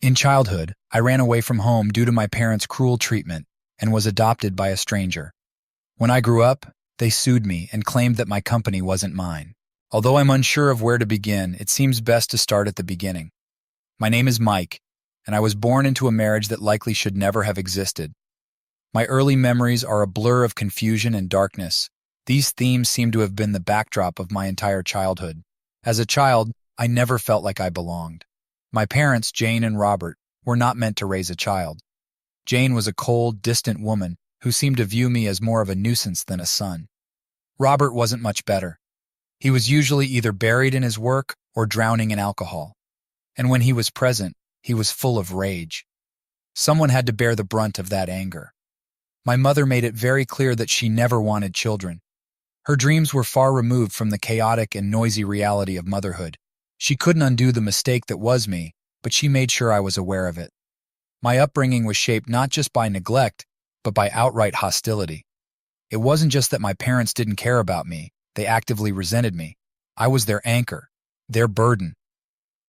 In childhood, I ran away from home due to my parents' cruel treatment and was adopted by a stranger. When I grew up, they sued me and claimed that my company wasn't mine. Although I'm unsure of where to begin, it seems best to start at the beginning. My name is Mike, and I was born into a marriage that likely should never have existed. My early memories are a blur of confusion and darkness. These themes seem to have been the backdrop of my entire childhood. As a child, I never felt like I belonged. My parents, Jane and Robert, were not meant to raise a child. Jane was a cold, distant woman who seemed to view me as more of a nuisance than a son. Robert wasn't much better. He was usually either buried in his work or drowning in alcohol. And when he was present, he was full of rage. Someone had to bear the brunt of that anger. My mother made it very clear that she never wanted children. Her dreams were far removed from the chaotic and noisy reality of motherhood. She couldn't undo the mistake that was me, but she made sure I was aware of it. My upbringing was shaped not just by neglect, but by outright hostility. It wasn't just that my parents didn't care about me, they actively resented me. I was their anchor, their burden.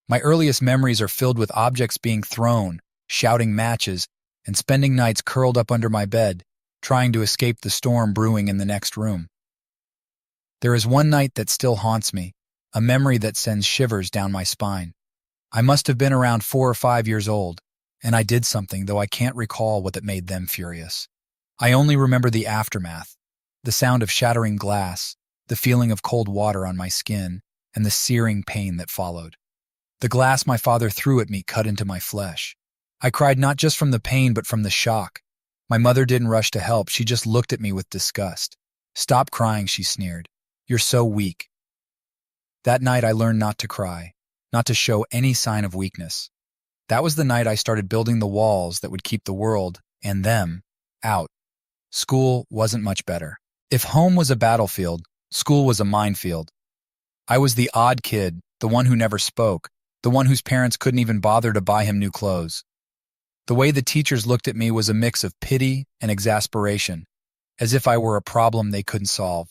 My earliest memories are filled with objects being thrown, shouting matches, and spending nights curled up under my bed, trying to escape the storm brewing in the next room. There is one night that still haunts me, a memory that sends shivers down my spine. I must have been around 4 or 5 years old, and I did something, though I can't recall what made them furious. I only remember the aftermath, the sound of shattering glass, the feeling of cold water on my skin, and the searing pain that followed. The glass my father threw at me cut into my flesh. I cried not just from the pain but from the shock. My mother didn't rush to help, she just looked at me with disgust. "Stop crying," she sneered. "You're so weak." That night I learned not to cry, not to show any sign of weakness. That was the night I started building the walls that would keep the world, and them, out. School wasn't much better. If home was a battlefield, school was a minefield. I was the odd kid, the one who never spoke, the one whose parents couldn't even bother to buy him new clothes. The way the teachers looked at me was a mix of pity and exasperation, as if I were a problem they couldn't solve.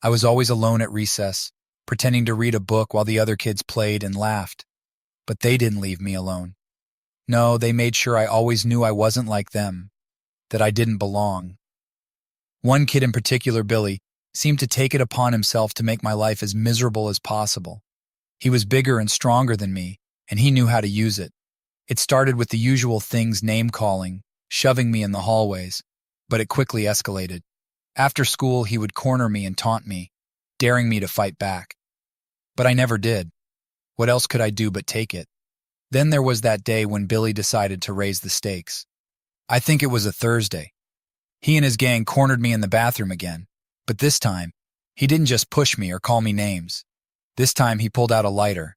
I was always alone at recess, pretending to read a book while the other kids played and laughed. But they didn't leave me alone. No, they made sure I always knew I wasn't like them, that I didn't belong. One kid in particular, Billy, seemed to take it upon himself to make my life as miserable as possible. He was bigger and stronger than me, and he knew how to use it. It started with the usual things, name-calling, shoving me in the hallways, but it quickly escalated. After school, he would corner me and taunt me, daring me to fight back. But I never did. What else could I do but take it? Then there was that day when Billy decided to raise the stakes. I think it was a Thursday. He and his gang cornered me in the bathroom again, but this time, he didn't just push me or call me names. This time he pulled out a lighter.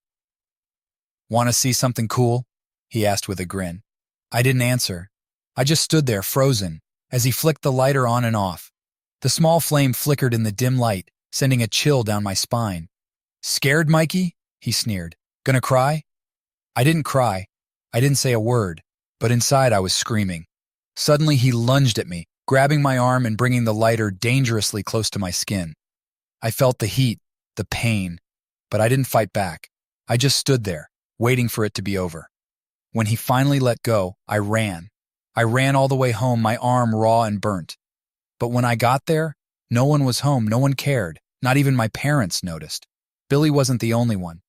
"Want to see something cool?" he asked with a grin. I didn't answer. I just stood there, frozen, as he flicked the lighter on and off. The small flame flickered in the dim light, sending a chill down my spine. "Scared, Mikey?" he sneered. "Gonna cry?" I didn't cry. I didn't say a word, but inside I was screaming. Suddenly he lunged at me, grabbing my arm and bringing the lighter dangerously close to my skin. I felt the heat, the pain, but I didn't fight back. I just stood there, waiting for it to be over. When he finally let go, I ran. I ran all the way home, my arm raw and burnt. But when I got there, no one was home, no one cared. Not even my parents noticed. Billy wasn't the only one.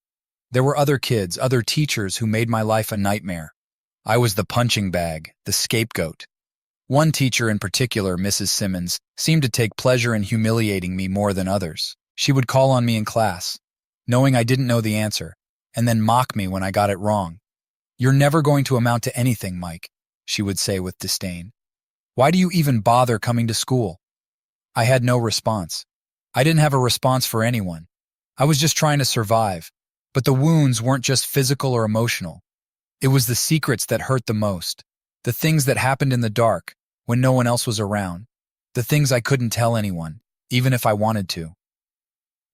There were other kids, other teachers who made my life a nightmare. I was the punching bag, the scapegoat. One teacher in particular, Mrs. Simmons, seemed to take pleasure in humiliating me more than others. She would call on me in class, knowing I didn't know the answer, and then mock me when I got it wrong. "You're never going to amount to anything, Mike," she would say with disdain. "Why do you even bother coming to school?" I had no response. I didn't have a response for anyone. I was just trying to survive. But the wounds weren't just physical or emotional. It was the secrets that hurt the most. The things that happened in the dark, when no one else was around. The things I couldn't tell anyone, even if I wanted to.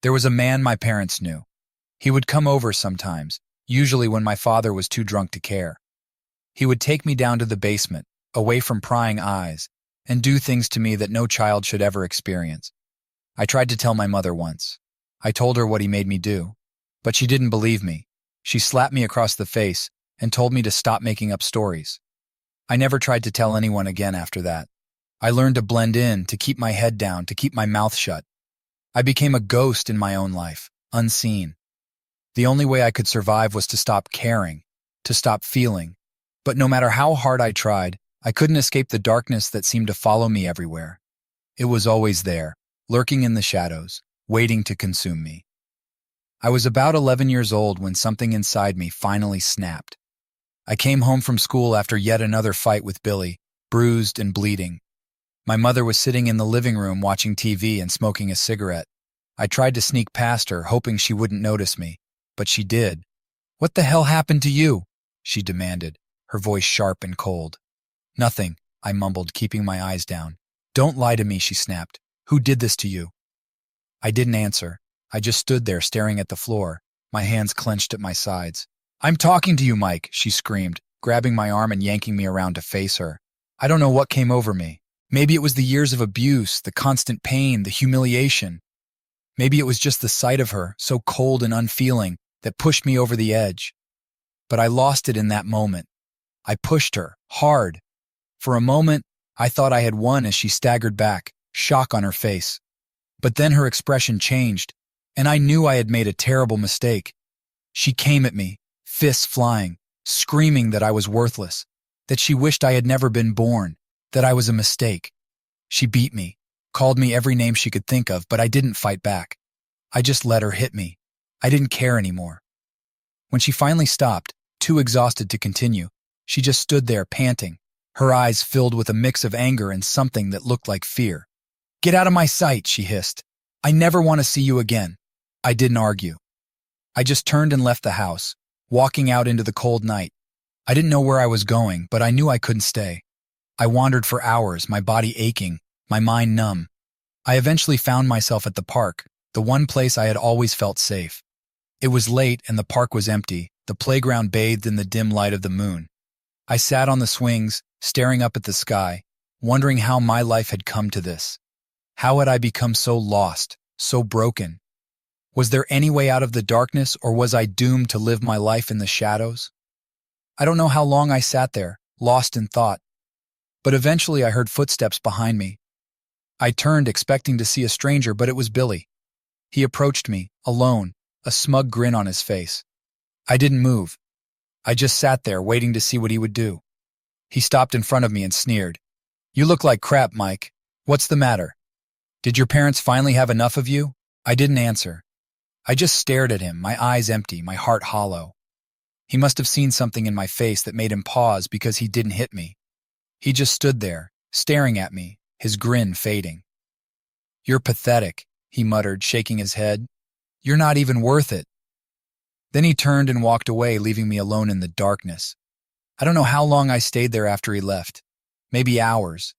There was a man my parents knew. He would come over sometimes, usually when my father was too drunk to care. He would take me down to the basement, away from prying eyes, and do things to me that no child should ever experience. I tried to tell my mother once. I told her what he made me do, but she didn't believe me. She slapped me across the face and told me to stop making up stories. I never tried to tell anyone again after that. I learned to blend in, to keep my head down, to keep my mouth shut. I became a ghost in my own life, unseen. The only way I could survive was to stop caring, to stop feeling. But no matter how hard I tried, I couldn't escape the darkness that seemed to follow me everywhere. It was always there, lurking in the shadows, waiting to consume me. I was about 11 years old when something inside me finally snapped. I came home from school after yet another fight with Billy, bruised and bleeding. My mother was sitting in the living room watching TV and smoking a cigarette. I tried to sneak past her, hoping she wouldn't notice me, but she did. "What the hell happened to you?" she demanded, her voice sharp and cold. "Nothing," I mumbled, keeping my eyes down. "Don't lie to me," she snapped. "Who did this to you?" I didn't answer. I just stood there staring at the floor, my hands clenched at my sides. "I'm talking to you, Mike," she screamed, grabbing my arm and yanking me around to face her. I don't know what came over me. Maybe it was the years of abuse, the constant pain, the humiliation. Maybe it was just the sight of her, so cold and unfeeling, that pushed me over the edge. But I lost it in that moment. I pushed her, hard. For a moment, I thought I had won as she staggered back, shock on her face. But then her expression changed, and I knew I had made a terrible mistake. She came at me, fists flying, screaming that I was worthless, that she wished I had never been born, that I was a mistake. She beat me, called me every name she could think of, but I didn't fight back. I just let her hit me. I didn't care anymore. When she finally stopped, too exhausted to continue, she just stood there panting, her eyes filled with a mix of anger and something that looked like fear. "Get out of my sight," she hissed. "I never want to see you again." I didn't argue. I just turned and left the house, walking out into the cold night. I didn't know where I was going, but I knew I couldn't stay. I wandered for hours, my body aching, my mind numb. I eventually found myself at the park, the one place I had always felt safe. It was late and the park was empty, the playground bathed in the dim light of the moon. I sat on the swings, staring up at the sky, wondering how my life had come to this. How had I become so lost, so broken? Was there any way out of the darkness, or was I doomed to live my life in the shadows? I don't know how long I sat there, lost in thought. But eventually I heard footsteps behind me. I turned, expecting to see a stranger, but it was Billy. He approached me, alone, a smug grin on his face. I didn't move. I just sat there, waiting to see what he would do. He stopped in front of me and sneered. "You look like crap, Mike. What's the matter? Did your parents finally have enough of you?" I didn't answer. I just stared at him, my eyes empty, my heart hollow. He must have seen something in my face that made him pause, because he didn't hit me. He just stood there, staring at me, his grin fading. "You're pathetic," he muttered, shaking his head. "You're not even worth it." Then he turned and walked away, leaving me alone in the darkness. I don't know how long I stayed there after he left. Maybe hours.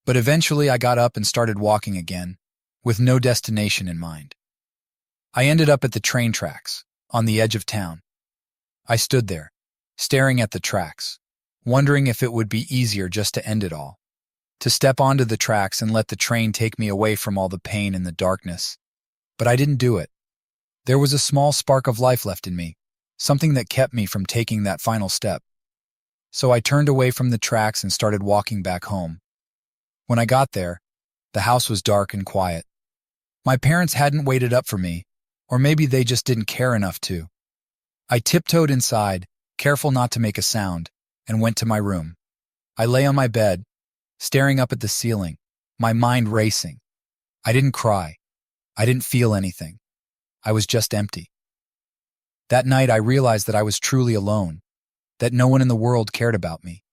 But eventually I got up and started walking again, with no destination in mind. I ended up at the train tracks, on the edge of town. I stood there, staring at the tracks, wondering if it would be easier just to end it all, to step onto the tracks and let the train take me away from all the pain and the darkness. But I didn't do it. There was a small spark of life left in me, something that kept me from taking that final step. So I turned away from the tracks and started walking back home. When I got there, the house was dark and quiet. My parents hadn't waited up for me, or maybe they just didn't care enough to. I tiptoed inside, careful not to make a sound, and went to my room. I lay on my bed, staring up at the ceiling, my mind racing. I didn't cry. I didn't feel anything. I was just empty. That night I realized that I was truly alone, that no one in the world cared about me,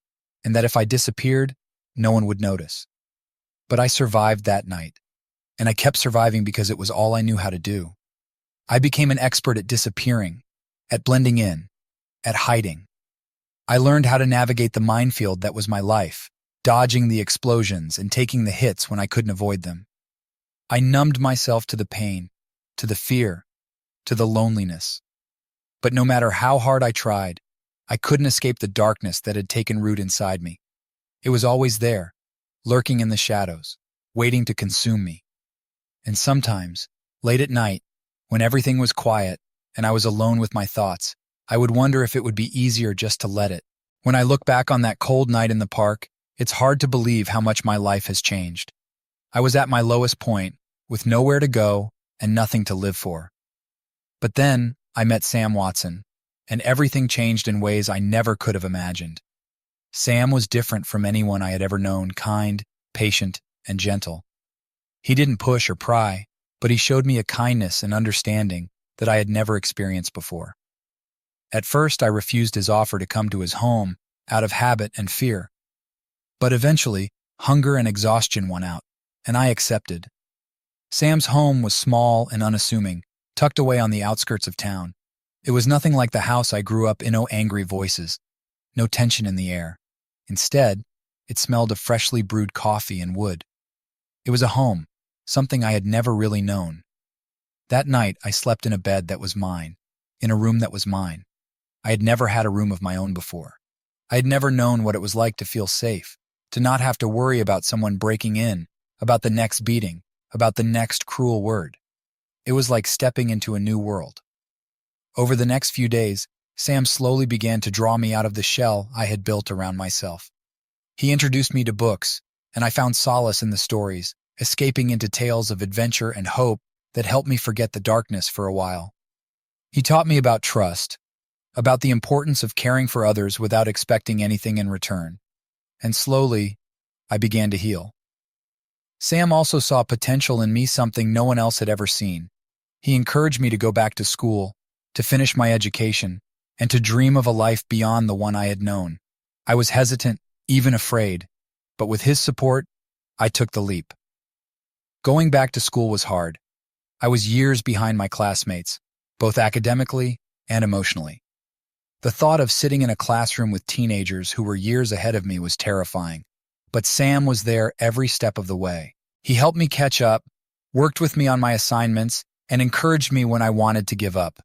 and that if I disappeared, no one would notice. But I survived that night, and I kept surviving because it was all I knew how to do. I became an expert at disappearing, at blending in, at hiding. I learned how to navigate the minefield that was my life, dodging the explosions and taking the hits when I couldn't avoid them. I numbed myself to the pain, to the fear, to the loneliness. But no matter how hard I tried, I couldn't escape the darkness that had taken root inside me. It was always there, lurking in the shadows, waiting to consume me. And sometimes, late at night, when everything was quiet and I was alone with my thoughts, I would wonder if it would be easier just to let it. When I look back on that cold night in the park, it's hard to believe how much my life has changed. I was at my lowest point, with nowhere to go and nothing to live for. But then, I met Sam Watson, and everything changed in ways I never could have imagined. Sam was different from anyone I had ever known, kind, patient, and gentle. He didn't push or pry, but he showed me a kindness and understanding that I had never experienced before. At first, I refused his offer to come to his home out of habit and fear. But eventually, hunger and exhaustion won out, and I accepted. Sam's home was small and unassuming, tucked away on the outskirts of town. It was nothing like the house I grew up in. No angry voices, no tension in the air. Instead, it smelled of freshly brewed coffee and wood. It was a home, something I had never really known. That night, I slept in a bed that was mine, in a room that was mine. I had never had a room of my own before. I had never known what it was like to feel safe, to not have to worry about someone breaking in, about the next beating, about the next cruel word. It was like stepping into a new world. Over the next few days, Sam slowly began to draw me out of the shell I had built around myself. He introduced me to books, and I found solace in the stories, escaping into tales of adventure and hope that helped me forget the darkness for a while. He taught me about trust, about the importance of caring for others without expecting anything in return. And slowly, I began to heal. Sam also saw potential in me, something no one else had ever seen. He encouraged me to go back to school, to finish my education, and to dream of a life beyond the one I had known. I was hesitant, even afraid, but with his support, I took the leap. Going back to school was hard. I was years behind my classmates, both academically and emotionally. The thought of sitting in a classroom with teenagers who were years ahead of me was terrifying, but Sam was there every step of the way. He helped me catch up, worked with me on my assignments, and encouraged me when I wanted to give up.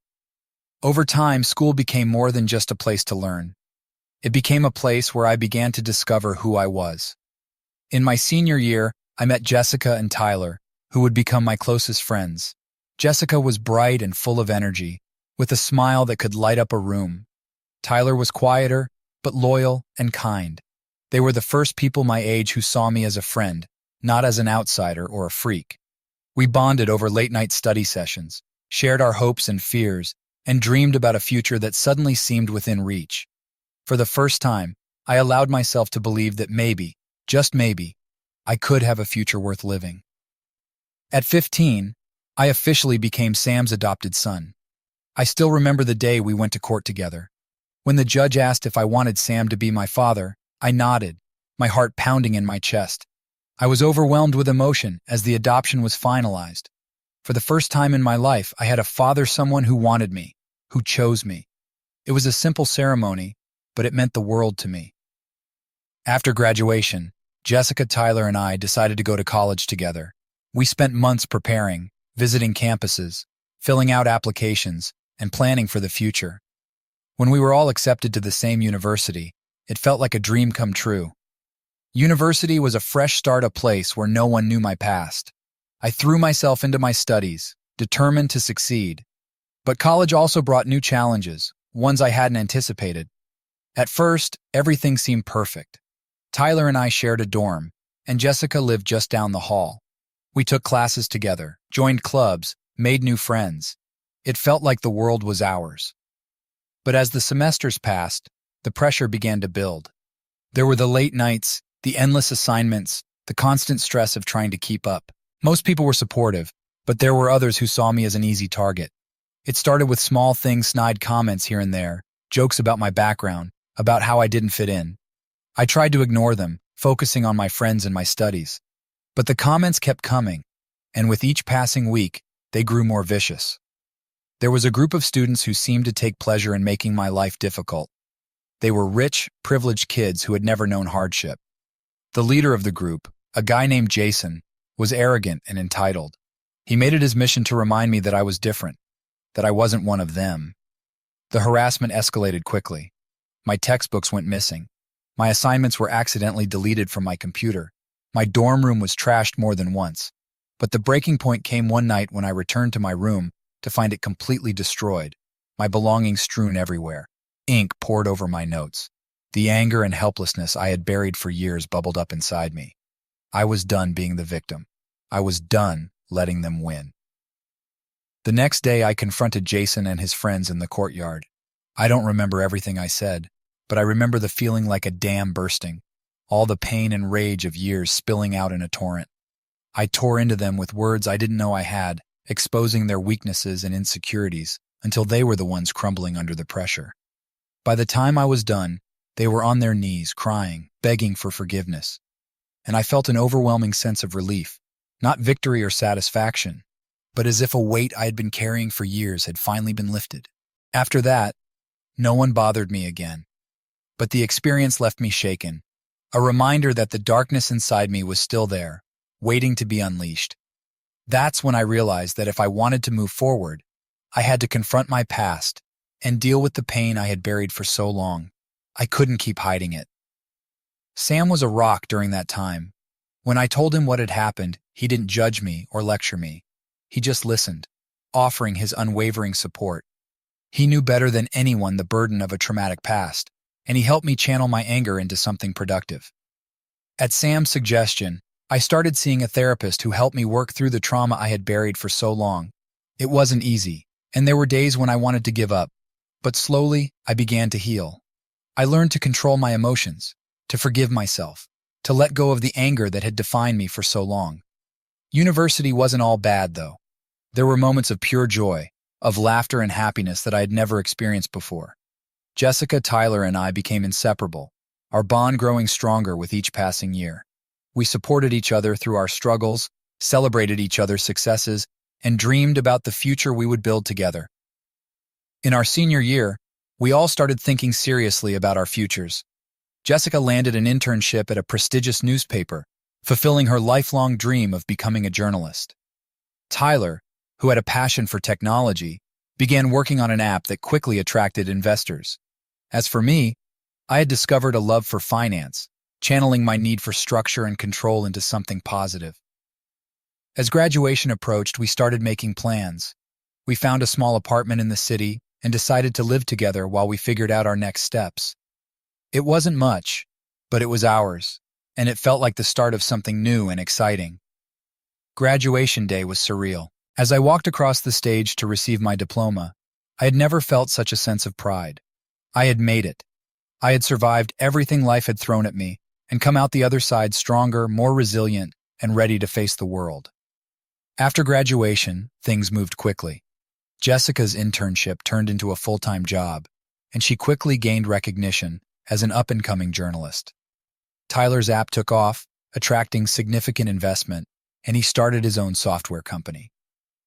Over time, school became more than just a place to learn. It became a place where I began to discover who I was. In my senior year, I met Jessica and Tyler, who would become my closest friends. Jessica was bright and full of energy, with a smile that could light up a room. Tyler was quieter, but loyal and kind. They were the first people my age who saw me as a friend, not as an outsider or a freak. We bonded over late-night study sessions, shared our hopes and fears, and dreamed about a future that suddenly seemed within reach. For the first time, I allowed myself to believe that maybe, just maybe, I could have a future worth living. At 15, I officially became Sam's adopted son. I still remember the day we went to court together. When the judge asked if I wanted Sam to be my father, I nodded, my heart pounding in my chest. I was overwhelmed with emotion as the adoption was finalized. For the first time in my life, I had a father, someone who wanted me, who chose me. It was a simple ceremony, but it meant the world to me. After graduation, Jessica, Tyler, and I decided to go to college together. We spent months preparing, visiting campuses, filling out applications, and planning for the future. When we were all accepted to the same university, it felt like a dream come true. University was a fresh start, a place where no one knew my past. I threw myself into my studies, determined to succeed. But college also brought new challenges, ones I hadn't anticipated. At first, everything seemed perfect. Tyler and I shared a dorm, and Jessica lived just down the hall. We took classes together, joined clubs, made new friends. It felt like the world was ours. But as the semesters passed, the pressure began to build. There were the late nights, the endless assignments, the constant stress of trying to keep up. Most people were supportive, but there were others who saw me as an easy target. It started with small things, snide comments here and there, jokes about my background, about how I didn't fit in. I tried to ignore them, focusing on my friends and my studies. But the comments kept coming, and with each passing week, they grew more vicious. There was a group of students who seemed to take pleasure in making my life difficult. They were rich, privileged kids who had never known hardship. The leader of the group, a guy named Jason, was arrogant and entitled. He made it his mission to remind me that I was different, that I wasn't one of them. The harassment escalated quickly. My textbooks went missing. My assignments were accidentally deleted from my computer. My dorm room was trashed more than once. But the breaking point came one night when I returned to my room to find it completely destroyed. my belongings strewn everywhere. Ink poured over my notes. The anger and helplessness I had buried for years bubbled up inside me. I was done being the victim. I was done letting them win. The next day, I confronted Jason and his friends in the courtyard. I don't remember everything I said, but I remember the feeling like a dam bursting, all the pain and rage of years spilling out in a torrent. I tore into them with words I didn't know I had, exposing their weaknesses and insecurities until they were the ones crumbling under the pressure. By the time I was done, they were on their knees, crying, begging for forgiveness. And I felt an overwhelming sense of relief, not victory or satisfaction, but as if a weight I had been carrying for years had finally been lifted. After that, no one bothered me again. But the experience left me shaken, a reminder that the darkness inside me was still there, waiting to be unleashed. That's when I realized that if I wanted to move forward, I had to confront my past and deal with the pain I had buried for so long. I couldn't keep hiding it. Sam was a rock during that time. When I told him what had happened, he didn't judge me or lecture me. He just listened, offering his unwavering support. He knew better than anyone the burden of a traumatic past, and he helped me channel my anger into something productive. At Sam's suggestion, I started seeing a therapist who helped me work through the trauma I had buried for so long. It wasn't easy, and there were days when I wanted to give up, but slowly I began to heal. I learned to control my emotions, to forgive myself, to let go of the anger that had defined me for so long. University wasn't all bad, though. There were moments of pure joy, of laughter and happiness that I had never experienced before. Jessica, Tyler, and I became inseparable, our bond growing stronger with each passing year. We supported each other through our struggles, celebrated each other's successes, and dreamed about the future we would build together. In our senior year, we all started thinking seriously about our futures. Jessica landed an internship at a prestigious newspaper, fulfilling her lifelong dream of becoming a journalist. Tyler, who had a passion for technology, began working on an app that quickly attracted investors. As for me, I had discovered a love for finance, channeling my need for structure and control into something positive. As graduation approached, we started making plans. We found a small apartment in the city and decided to live together while we figured out our next steps. It wasn't much, but it was ours, and it felt like the start of something new and exciting. Graduation day was surreal. As I walked across the stage to receive my diploma, I had never felt such a sense of pride. I had made it. I had survived everything life had thrown at me and come out the other side stronger, more resilient, and ready to face the world. After graduation, things moved quickly. Jessica's internship turned into a full-time job, and she quickly gained recognition as an up-and-coming journalist. Tyler's app took off, attracting significant investment, and he started his own software company.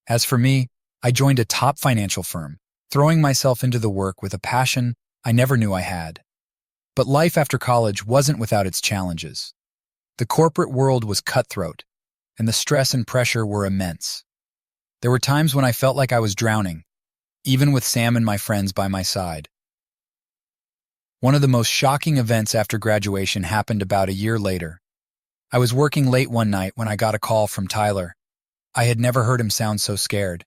As for me, I joined a top financial firm, throwing myself into the work with a passion I never knew I had. But life after college wasn't without its challenges. The corporate world was cutthroat, and the stress and pressure were immense. There were times when I felt like I was drowning, even with Sam and my friends by my side. One of the most shocking events after graduation happened about a year later. I was working late one night when I got a call from Tyler. I had never heard him sound so scared.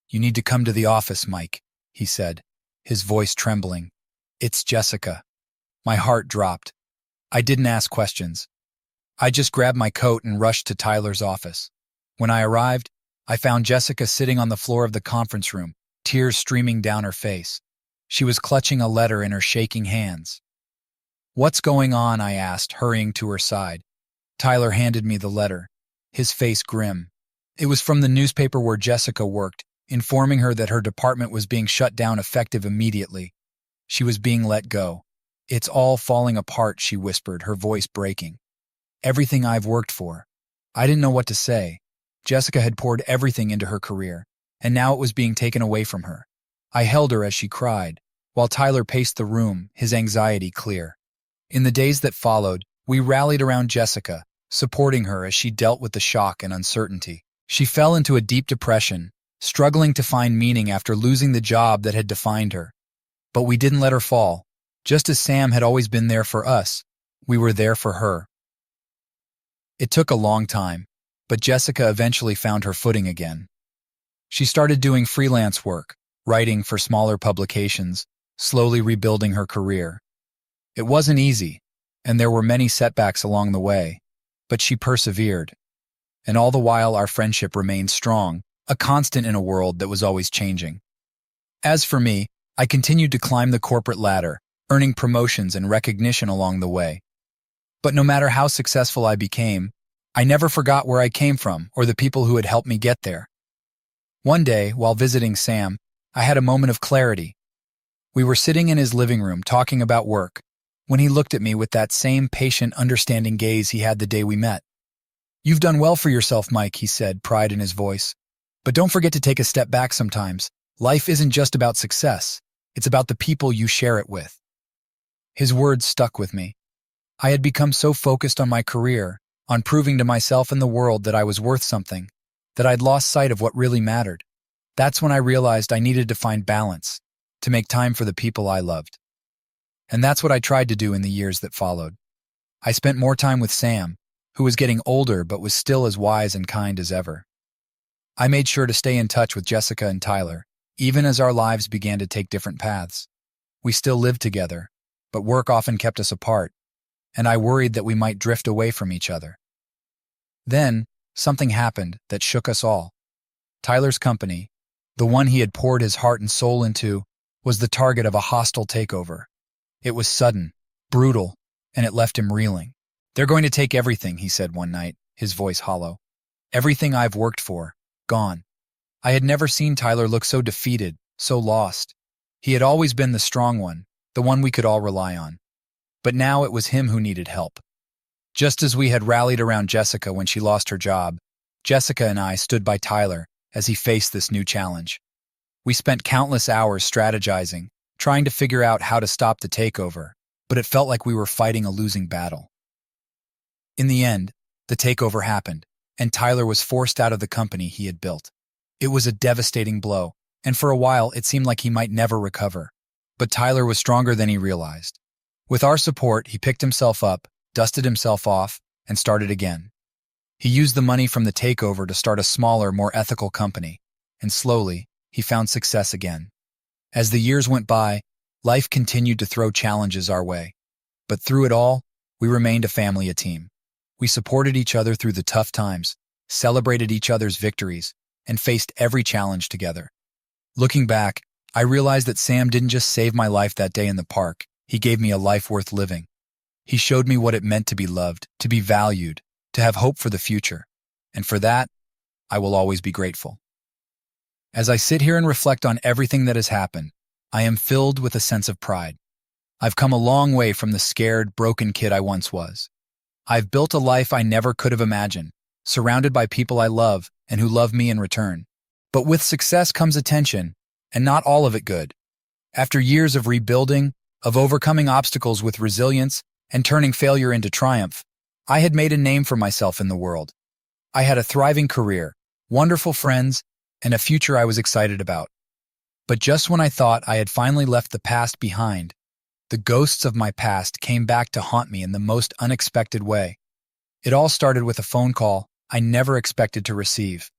"You need to come to the office, Mike," he said, his voice trembling. "It's Jessica." My heart dropped. I didn't ask questions. I just grabbed my coat and rushed to Tyler's office. When I arrived, I found Jessica sitting on the floor of the conference room, tears streaming down her face. She was clutching a letter in her shaking hands. "What's going on?" I asked, hurrying to her side. Tyler handed me the letter, his face grim. It was from the newspaper where Jessica worked, informing her that her department was being shut down effective immediately. She was being let go. "It's all falling apart," she whispered, her voice breaking. "Everything I've worked for." I didn't know what to say. Jessica had poured everything into her career, and now it was being taken away from her. I held her as she cried, while Tyler paced the room, his anxiety clear. In the days that followed, we rallied around Jessica, supporting her as she dealt with the shock and uncertainty. She fell into a deep depression, struggling to find meaning after losing the job that had defined her. But we didn't let her fall. Just as Sam had always been there for us, we were there for her. It took a long time, but Jessica eventually found her footing again. She started doing freelance work, writing for smaller publications, slowly rebuilding her career. It wasn't easy, and there were many setbacks along the way, but she persevered. And all the while our friendship remained strong, a constant in a world that was always changing. As for me, I continued to climb the corporate ladder, earning promotions and recognition along the way. But no matter how successful I became, I never forgot where I came from or the people who had helped me get there. One day, while visiting Sam, I had a moment of clarity. We were sitting in his living room talking about work, when he looked at me with that same patient, understanding gaze he had the day we met. "You've done well for yourself, Mike," he said, pride in his voice. "But don't forget to take a step back sometimes. Life isn't just about success. It's about the people you share it with." His words stuck with me. I had become so focused on my career, on proving to myself and the world that I was worth something, that I'd lost sight of what really mattered. That's when I realized I needed to find balance, to make time for the people I loved. And that's what I tried to do in the years that followed. I spent more time with Sam, who was getting older but was still as wise and kind as ever. I made sure to stay in touch with Jessica and Tyler, even as our lives began to take different paths. We still lived together, but work often kept us apart, and I worried that we might drift away from each other. Then, something happened that shook us all. Tyler's company, the one he had poured his heart and soul into, was the target of a hostile takeover. It was sudden, brutal, and it left him reeling. "They're going to take everything," he said one night, his voice hollow. "Everything I've worked for, gone." I had never seen Tyler look so defeated, so lost. He had always been the strong one, the one we could all rely on. But now it was him who needed help. Just as we had rallied around Jessica when she lost her job, Jessica and I stood by Tyler as he faced this new challenge. We spent countless hours strategizing, trying to figure out how to stop the takeover, but it felt like we were fighting a losing battle. In the end, the takeover happened, and Tyler was forced out of the company he had built. It was a devastating blow, and for a while it seemed like he might never recover. But Tyler was stronger than he realized. With our support, he picked himself up, dusted himself off, and started again. He used the money from the takeover to start a smaller, more ethical company, and slowly, he found success again. As the years went by, life continued to throw challenges our way. But through it all, we remained a family, a team. We supported each other through the tough times, celebrated each other's victories, and faced every challenge together. Looking back, I realized that Sam didn't just save my life that day in the park, he gave me a life worth living. He showed me what it meant to be loved, to be valued, to have hope for the future. And for that, I will always be grateful. As I sit here and reflect on everything that has happened, I am filled with a sense of pride. I've come a long way from the scared, broken kid I once was. I've built a life I never could have imagined, surrounded by people I love and who love me in return. But with success comes attention, and not all of it good. After years of rebuilding, of overcoming obstacles with resilience, and turning failure into triumph, I had made a name for myself in the world. I had a thriving career, wonderful friends, and a future I was excited about. But just when I thought I had finally left the past behind, the ghosts of my past came back to haunt me in the most unexpected way. It all started with a phone call I never expected to receive.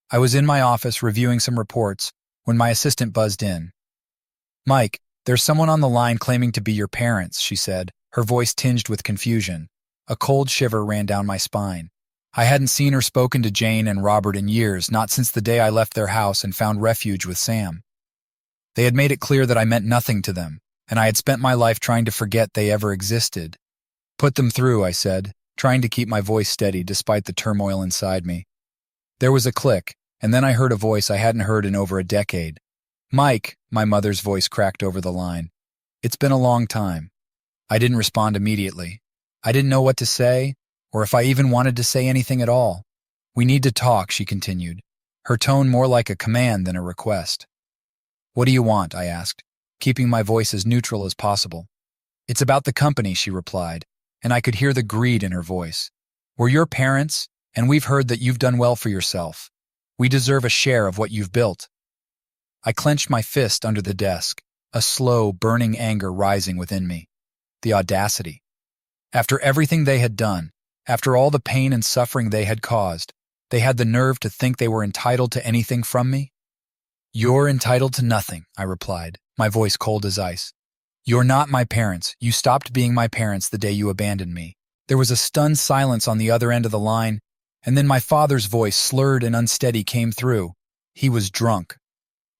I was in my office reviewing some reports when my assistant buzzed in. "Mike, there's someone on the line claiming to be your parents," she said, her voice tinged with confusion. A cold shiver ran down my spine. I hadn't seen or spoken to Jane and Robert in years, not since the day I left their house and found refuge with Sam. They had made it clear that I meant nothing to them, and I had spent my life trying to forget they ever existed. "Put them through," I said, trying to keep my voice steady despite the turmoil inside me. There was a click, and then I heard a voice I hadn't heard in over a decade. "Mike," my mother's voice cracked over the line. "It's been a long time." I didn't respond immediately. I didn't know what to say, or if I even wanted to say anything at all. "We need to talk," she continued, her tone more like a command than a request. "What do you want?" I asked, keeping my voice as neutral as possible. "It's about the company," she replied, and I could hear the greed in her voice. "We're your parents, and we've heard that you've done well for yourself. We deserve a share of what you've built." I clenched my fist under the desk, a slow, burning anger rising within me. The audacity. After everything they had done, after all the pain and suffering they had caused, they had the nerve to think they were entitled to anything from me? "You're entitled to nothing," I replied, my voice cold as ice. "You're not my parents. You stopped being my parents the day you abandoned me." There was a stunned silence on the other end of the line, and then my father's voice, slurred and unsteady, came through. He was drunk.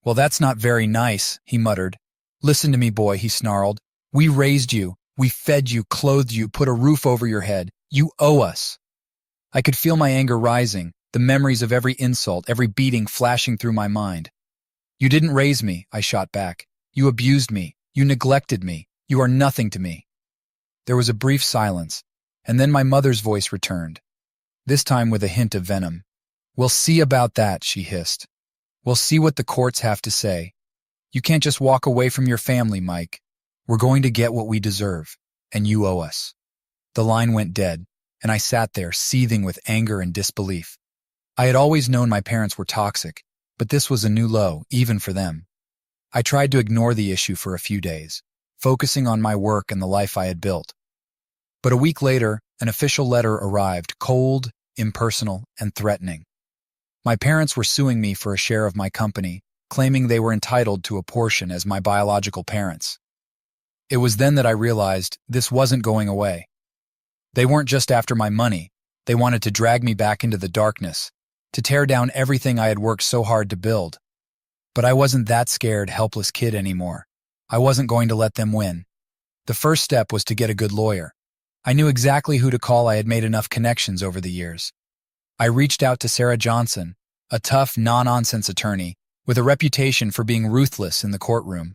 "Well, that's not very nice," he muttered. "Listen to me, boy," he snarled. "We raised you. We fed you, clothed you, put a roof over your head. You owe us." I could feel my anger rising, the memories of every insult, every beating flashing through my mind. "You didn't raise me," I shot back. "You abused me. You neglected me. You are nothing to me." There was a brief silence, and then my mother's voice returned, this time with a hint of venom. "We'll see about that," she hissed. "We'll see what the courts have to say. You can't just walk away from your family, Mike. We're going to get what we deserve, and you owe us." The line went dead, and I sat there, seething with anger and disbelief. I had always known my parents were toxic, but this was a new low, even for them. I tried to ignore the issue for a few days, focusing on my work and the life I had built. But a week later, an official letter arrived, cold, impersonal, and threatening. My parents were suing me for a share of my company, claiming they were entitled to a portion as my biological parents. It was then that I realized this wasn't going away. They weren't just after my money. They wanted to drag me back into the darkness, to tear down everything I had worked so hard to build. But I wasn't that scared, helpless kid anymore. I wasn't going to let them win. The first step was to get a good lawyer. I knew exactly who to call. I had made enough connections over the years. I reached out to Sarah Johnson, a tough, no-nonsense attorney with a reputation for being ruthless in the courtroom.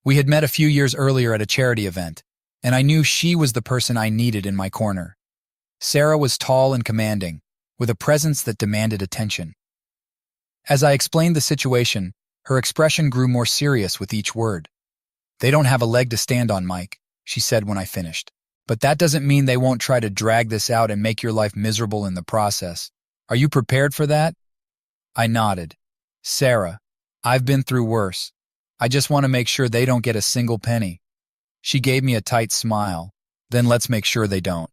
We had met a few years earlier at a charity event, and I knew she was the person I needed in my corner. Sarah was tall and commanding, with a presence that demanded attention. As I explained the situation, her expression grew more serious with each word. "They don't have a leg to stand on, Mike," she said when I finished. "But that doesn't mean they won't try to drag this out and make your life miserable in the process. Are you prepared for that?" I nodded. "Sarah, I've been through worse. I just want to make sure they don't get a single penny." She gave me a tight smile. "Then let's make sure they don't."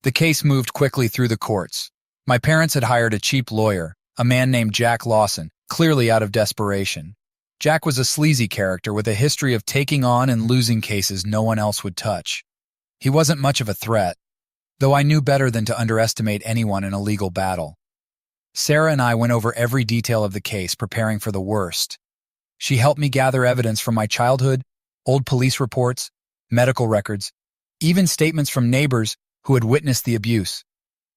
The case moved quickly through the courts. My parents had hired a cheap lawyer, a man named Jack Lawson, clearly out of desperation. Jack was a sleazy character with a history of taking on and losing cases no one else would touch. He wasn't much of a threat, though I knew better than to underestimate anyone in a legal battle. Sarah and I went over every detail of the case, preparing for the worst. She helped me gather evidence from my childhood, old police reports, medical records, even statements from neighbors who had witnessed the abuse.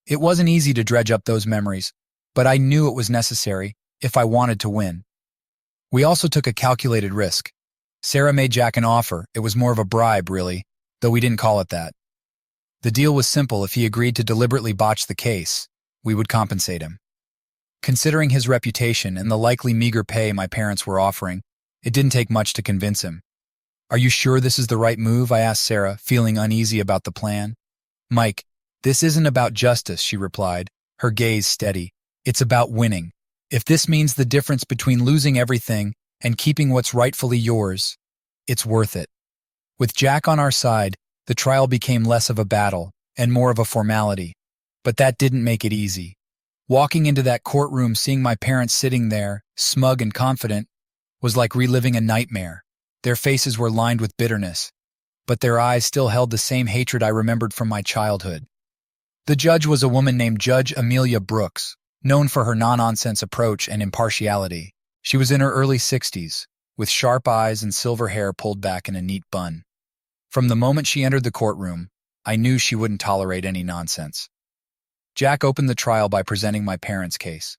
It wasn't easy to dredge up those memories, but I knew it was necessary if I wanted to win. We also took a calculated risk. Sarah made Jack an offer. It was more of a bribe, really, though we didn't call it that. The deal was simple. If he agreed to deliberately botch the case, we would compensate him. Considering his reputation and the likely meager pay my parents were offering, it didn't take much to convince him. "Are you sure this is the right move?" I asked Sarah, feeling uneasy about the plan. "Mike, this isn't about justice," she replied, her gaze steady. "It's about winning. If this means the difference between losing everything and keeping what's rightfully yours, it's worth it." With Jack on our side, the trial became less of a battle and more of a formality. But that didn't make it easy. Walking into that courtroom, seeing my parents sitting there, smug and confident, was like reliving a nightmare. Their faces were lined with bitterness, but their eyes still held the same hatred I remembered from my childhood. The judge was a woman named Judge Amelia Brooks, known for her no-nonsense approach and impartiality. She was in her early 60s, with sharp eyes and silver hair pulled back in a neat bun. From the moment she entered the courtroom, I knew she wouldn't tolerate any nonsense. Jack opened the trial by presenting my parents' case.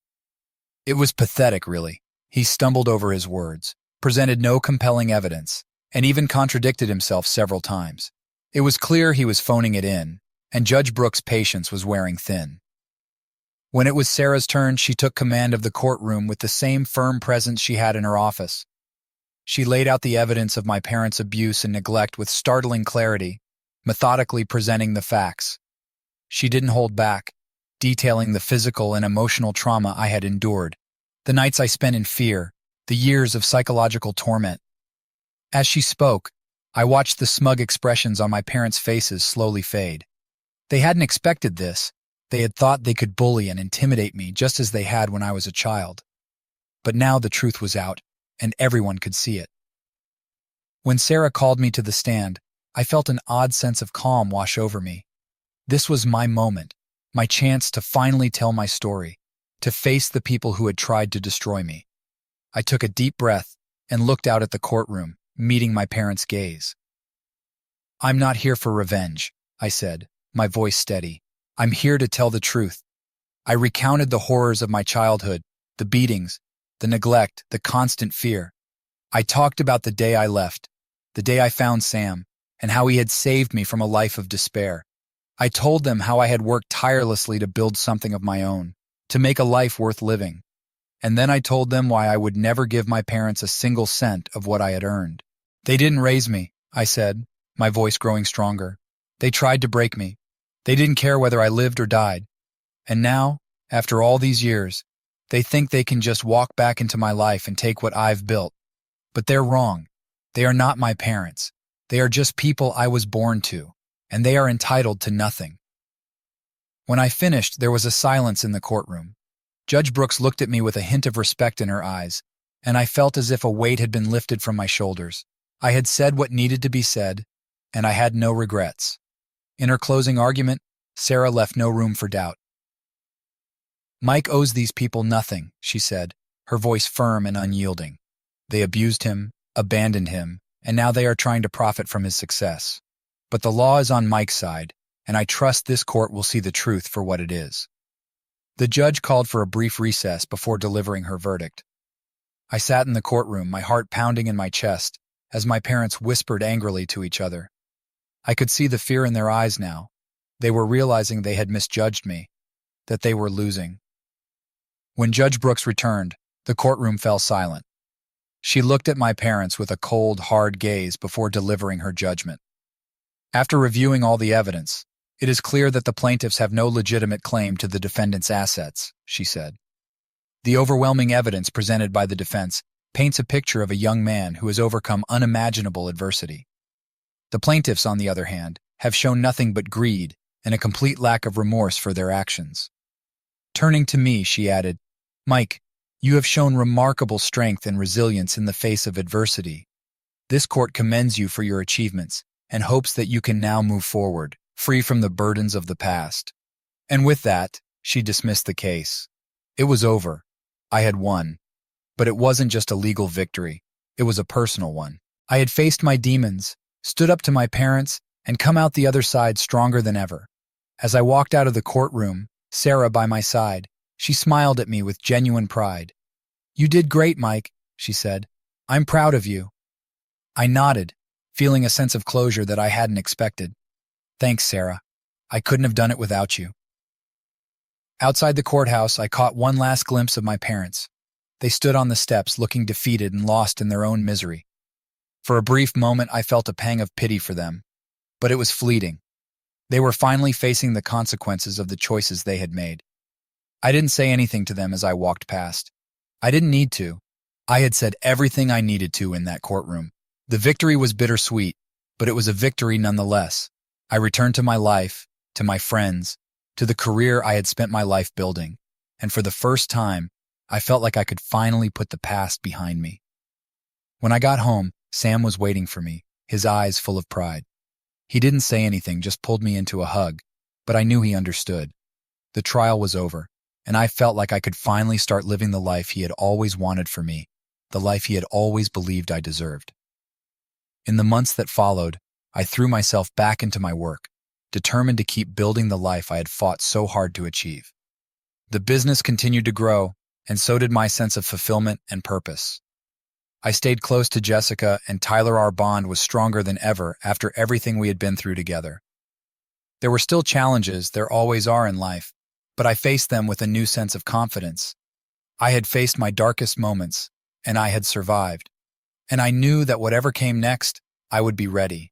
It was pathetic, really. He stumbled over his words, presented no compelling evidence, and even contradicted himself several times. It was clear he was phoning it in, and Judge Brooks' patience was wearing thin. When it was Sarah's turn, she took command of the courtroom with the same firm presence she had in her office. She laid out the evidence of my parents' abuse and neglect with startling clarity, methodically presenting the facts. She didn't hold back, detailing the physical and emotional trauma I had endured, the nights I spent in fear, the years of psychological torment. As she spoke, I watched the smug expressions on my parents' faces slowly fade. They hadn't expected this. They had thought they could bully and intimidate me just as they had when I was a child. But now the truth was out, and everyone could see it. When Sarah called me to the stand, I felt an odd sense of calm wash over me. This was my moment, my chance to finally tell my story, to face the people who had tried to destroy me. I took a deep breath and looked out at the courtroom, meeting my parents' gaze. "I'm not here for revenge," I said, my voice steady. "I'm here to tell the truth." I recounted the horrors of my childhood, the beatings, the neglect, the constant fear. I talked about the day I left, the day I found Sam, and how he had saved me from a life of despair. I told them how I had worked tirelessly to build something of my own, to make a life worth living. And then I told them why I would never give my parents a single cent of what I had earned. "They didn't raise me," I said, my voice growing stronger. "They tried to break me. They didn't care whether I lived or died. And now, after all these years, they think they can just walk back into my life and take what I've built. But they're wrong. They are not my parents. They are just people I was born to, and they are entitled to nothing." When I finished, there was a silence in the courtroom. Judge Brooks looked at me with a hint of respect in her eyes, and I felt as if a weight had been lifted from my shoulders. I had said what needed to be said, and I had no regrets. In her closing argument, Sarah left no room for doubt. "Mike owes these people nothing," she said, her voice firm and unyielding. "They abused him, abandoned him, and now they are trying to profit from his success. But the law is on Mike's side, and I trust this court will see the truth for what it is." The judge called for a brief recess before delivering her verdict. I sat in the courtroom, my heart pounding in my chest, as my parents whispered angrily to each other. I could see the fear in their eyes now. They were realizing they had misjudged me, that they were losing. When Judge Brooks returned, the courtroom fell silent. She looked at my parents with a cold, hard gaze before delivering her judgment. "After reviewing all the evidence, it is clear that the plaintiffs have no legitimate claim to the defendant's assets," she said. "The overwhelming evidence presented by the defense paints a picture of a young man who has overcome unimaginable adversity. The plaintiffs, on the other hand, have shown nothing but greed and a complete lack of remorse for their actions." Turning to me, she added, "Mike, you have shown remarkable strength and resilience in the face of adversity. This court commends you for your achievements and hopes that you can now move forward, free from the burdens of the past." And with that, she dismissed the case. It was over. I had won. But it wasn't just a legal victory. It was a personal one. I had faced my demons, stood up to my parents, and come out the other side stronger than ever. As I walked out of the courtroom, Sarah by my side, she smiled at me with genuine pride. "You did great, Mike," she said. "I'm proud of you." I nodded, feeling a sense of closure that I hadn't expected. "Thanks, Sarah. I couldn't have done it without you." Outside the courthouse, I caught one last glimpse of my parents. They stood on the steps, looking defeated and lost in their own misery. For a brief moment, I felt a pang of pity for them, but it was fleeting. They were finally facing the consequences of the choices they had made. I didn't say anything to them as I walked past. I didn't need to. I had said everything I needed to in that courtroom. The victory was bittersweet, but it was a victory nonetheless. I returned to my life, to my friends, to the career I had spent my life building, and for the first time, I felt like I could finally put the past behind me. When I got home, Sam was waiting for me, his eyes full of pride. He didn't say anything, just pulled me into a hug, but I knew he understood. The trial was over, and I felt like I could finally start living the life he had always wanted for me, the life he had always believed I deserved. In the months that followed, I threw myself back into my work, determined to keep building the life I had fought so hard to achieve. The business continued to grow, and so did my sense of fulfillment and purpose. I stayed close to Jessica, and Tyler, our bond was stronger than ever after everything we had been through together. There were still challenges, there always are in life, but I faced them with a new sense of confidence. I had faced my darkest moments, and I had survived. And I knew that whatever came next, I would be ready.